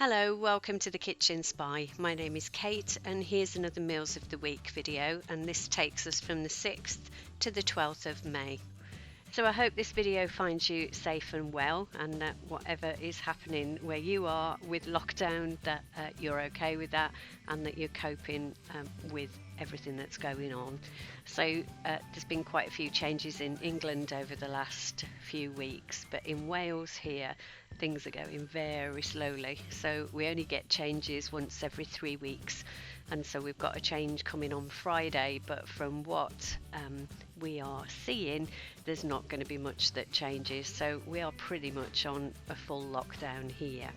Hello, welcome to the Kitchen Spy. My name is Kate and here's another Meals of the Week video, and this takes us from the 6th to the 12th of May. So I hope this video finds you safe and well, and that whatever is happening where you are with lockdown, that you're okay with that and that you're coping with everything that's going on. So there's been quite a few changes in England over the last few weeks, but in Wales here things are going very slowly. So we only get changes once every 3 weeks, and so we've got a change coming on Friday, but from what we are seeing, there's not going to be much that changes, so we are pretty much on a full lockdown here.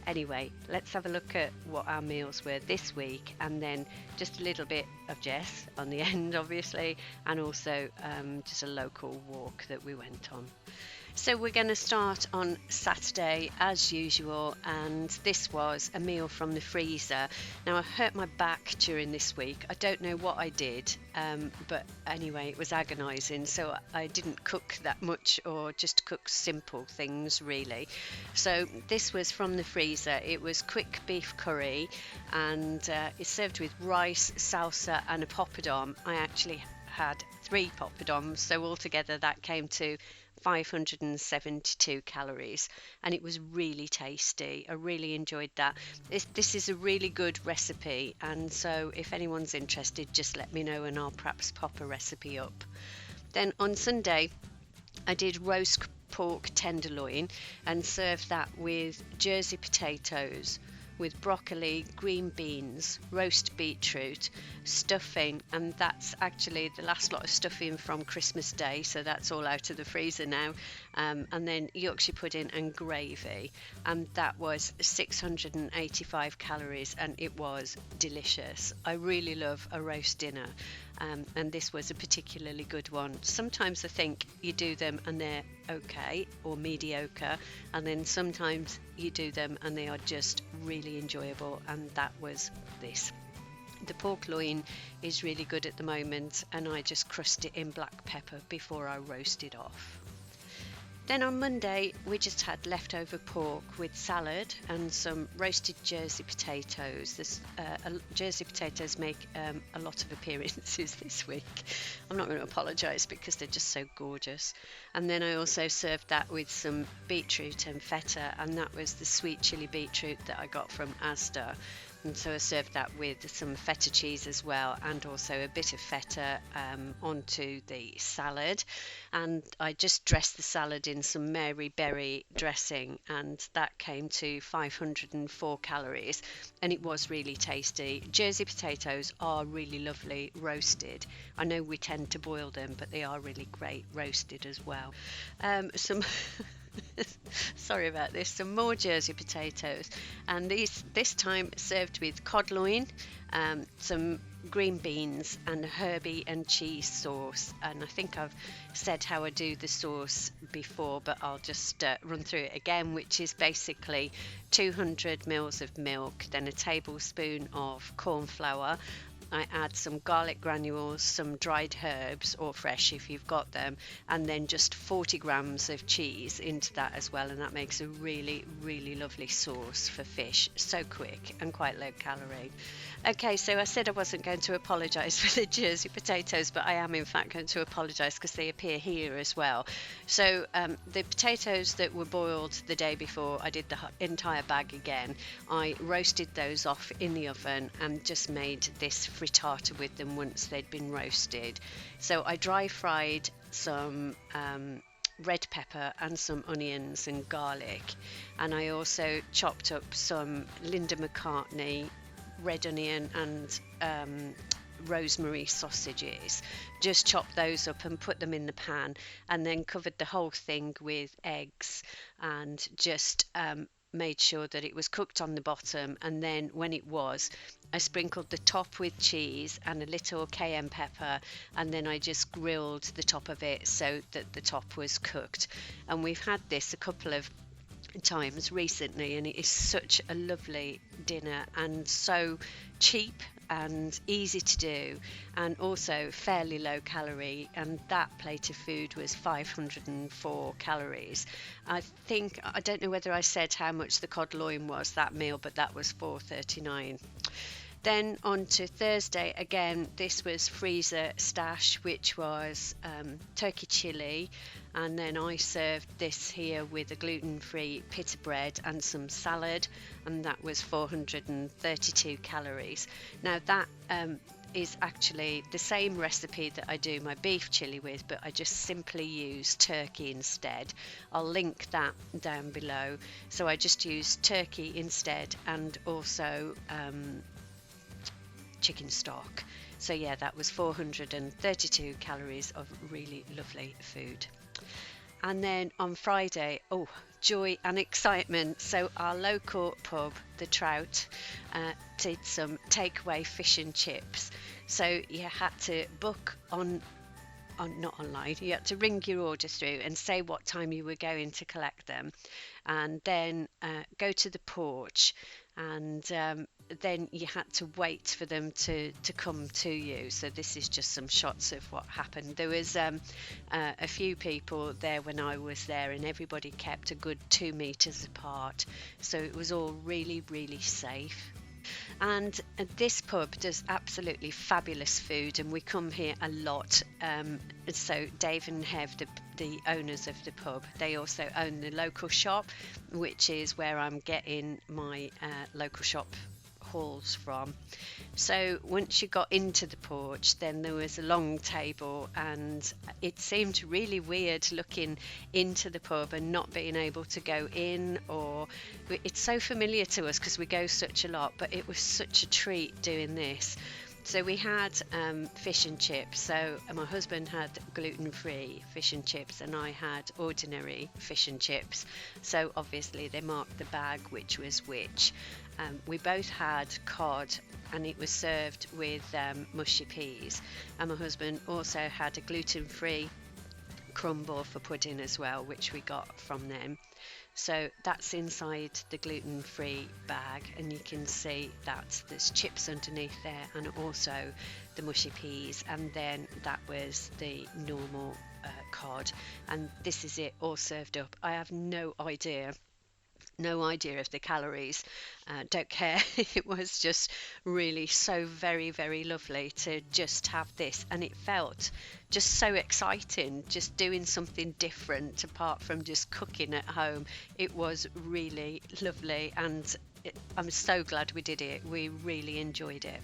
Anyway, let's have a look at what our meals were this week, and then just a little bit of Jess on the end, obviously, and also just a local walk that we went on. So we're going to start on Saturday as usual, and this was a meal from the freezer. Now, I hurt my back during this week. I don't know what I did, but anyway, it was agonising, so I didn't cook that much, or just cook simple things really. So this was from the freezer. It was quick beef curry, and it's served with rice, salsa and a poppadom. I actually had 3 poppadoms, so altogether that came to 572 calories, and it was really tasty. I really enjoyed that. This is a really good recipe, and so if anyone's interested, just let me know and I'll perhaps pop a recipe up. Then on Sunday I did roast pork tenderloin and served that with Jersey potatoes, with broccoli, green beans, roast beetroot, stuffing, and that's actually the last lot of stuffing from Christmas Day, so that's all out of the freezer now, and then Yorkshire pudding and gravy, and that was 685 calories, and it was delicious. I really love a roast dinner, and this was a particularly good one. Sometimes I think you do them and they're okay or mediocre, and then sometimes you do them and they are just really enjoyable, and that was this. The pork loin is really good at the moment, and I just crust it in black pepper before I roast it off. Then on Monday we just had leftover pork with salad and some roasted Jersey potatoes. Jersey potatoes make a lot of appearances this week. I'm not going to apologise because they're just so gorgeous. And then I also served that with some beetroot and feta, and that was the sweet chili beetroot that I got from Asda. And so I served that with some feta cheese as well, and also a bit of feta onto the salad. And I just dressed the salad in some Mary berry dressing, and that came to 504 calories, and it was really tasty. Jersey potatoes are really lovely roasted. I know we tend to boil them, but they are really great roasted as well. Sorry about this, some more Jersey potatoes, and this time served with cod loin, some green beans and herby and cheese sauce. And I think I've said how I do the sauce before, but I'll just run through it again, which is basically 200 mils of milk, then a tablespoon of corn flour. I add some garlic granules, some dried herbs or fresh if you've got them, and then just 40 grams of cheese into that as well, and that makes a really, really lovely sauce for fish. So quick and quite low calorie. Okay, so I said I wasn't going to apologise for the Jersey potatoes, but I am in fact going to apologise because they appear here as well. So the potatoes that were boiled the day before, I did the entire bag again. I roasted those off in the oven and just made this frittata with them once they'd been roasted. So I dry fried some red pepper and some onions and garlic, and I also chopped up some Linda McCartney red onion and rosemary sausages. Just chopped those up and put them in the pan, and then covered the whole thing with eggs, and just made sure that it was cooked on the bottom. And then when it was, I sprinkled the top with cheese and a little cayenne pepper, and then I just grilled the top of it so that the top was cooked. And we've had this a couple of times recently, and it is such a lovely dinner and so cheap and easy to do, and also fairly low calorie. And that plate of food was 504 calories. I don't know whether I said how much the cod loin was that meal, but that was 439. Then on to Thursday, again, this was freezer stash, which was turkey chilli. And then I served this here with a gluten-free pita bread and some salad, and that was 432 calories. Now that is actually the same recipe that I do my beef chili with, but I just simply use turkey instead. I'll link that down below. So I just use turkey instead, and also chicken stock. So yeah, that was 432 calories of really lovely food. And then on Friday, oh, joy and excitement. So our local pub, the Trout, did some takeaway fish and chips. So you had to book not online, you had to ring your order through and say what time you were going to collect them, and then go to the porch, and then you had to wait for them to come to you. So this is just some shots of what happened. There was a few people there when I was there, and everybody kept a good 2 meters apart, so it was all really, really safe. And this pub does absolutely fabulous food, and we come here a lot. So Dave and Hev, the owners of the pub, they also own the local shop, which is where I'm getting my local shop hauls from. So once you got into the porch, then there was a long table, and it seemed really weird looking into the pub and not being able to go in, or it's so familiar to us because we go such a lot, but it was such a treat doing this. So we had fish and chips. So my husband had gluten-free fish and chips, and I had ordinary fish and chips. So obviously they marked the bag which was which. We both had cod, and it was served with mushy peas. And my husband also had a gluten-free crumble for pudding as well, which we got from them. So that's inside the gluten-free bag, and you can see that there's chips underneath there, and also the mushy peas, and then that was the normal cod, and this is it all served up. I have no idea of the calories, don't care. It was just really so very, very lovely to just have this, and it felt just so exciting, just doing something different apart from just cooking at home. It was really lovely, and I'm so glad we did it. We really enjoyed it.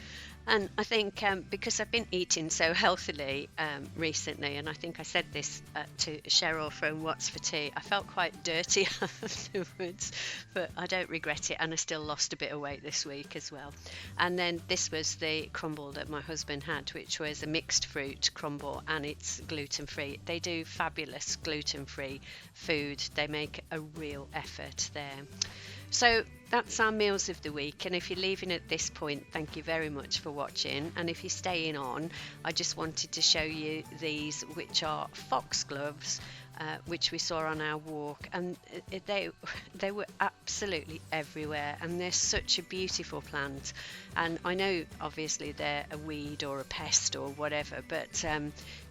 And I think because I've been eating so healthily recently, and I think I said this to Cheryl from What's for Tea, I felt quite dirty afterwards, but I don't regret it, and I still lost a bit of weight this week as well. And then this was the crumble that my husband had, which was a mixed fruit crumble, and it's gluten-free. They do fabulous gluten-free food. They make a real effort there. So that's our meals of the week, and if you're leaving at this point, thank you very much for watching. And if you're staying on, I just wanted to show you these, which are foxgloves, which we saw on our walk, and they were absolutely everywhere, and they're such a beautiful plant. And I know obviously they're a weed or a pest or whatever, but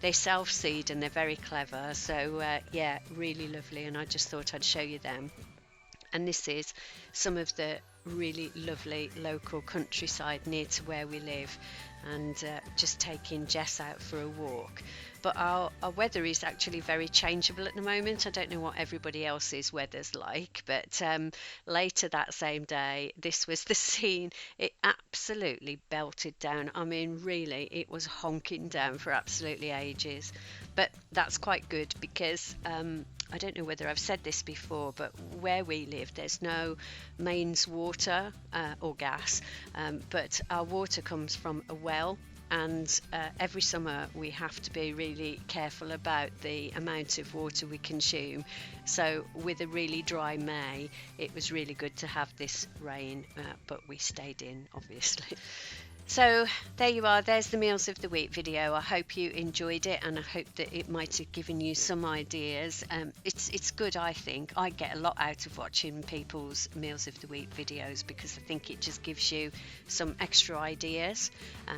they self-seed and they're very clever. So yeah, really lovely, and I just thought I'd show you them. And this is some of the really lovely local countryside near to where we live, and just taking Jess out for a walk. But our weather is actually very changeable at the moment. I don't know what everybody else's weather's like, but later that same day, this was the scene. It absolutely belted down. I mean, really, it was honking down for absolutely ages. But that's quite good because I don't know whether I've said this before, but where we live, there's no mains water or gas, but our water comes from a well. And every summer we have to be really careful about the amount of water we consume. So with a really dry May, it was really good to have this rain, but we stayed in, obviously. So there you are, there's the Meals of the Week video. I hope you enjoyed it, and I hope that it might have given you some ideas. It's good, I think. I get a lot out of watching people's Meals of the Week videos because I think it just gives you some extra ideas,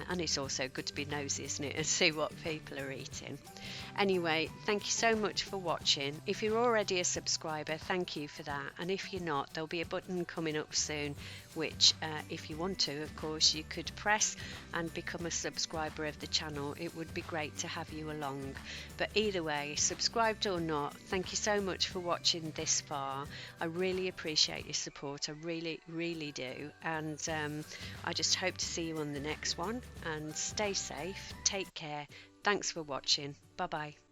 and it's also good to be nosy, isn't it, and see what people are eating. Anyway, thank you so much for watching. If you're already a subscriber, thank you for that, and if you're not, there'll be a button coming up soon which if you want to, of course, you could press and become a subscriber of the channel. It would be great to have you along. But either way, subscribed or not, thank you so much for watching this far. I really appreciate your support. I really do. And I just hope to see you on the next one. And stay safe, take care. Thanks for watching. Bye bye.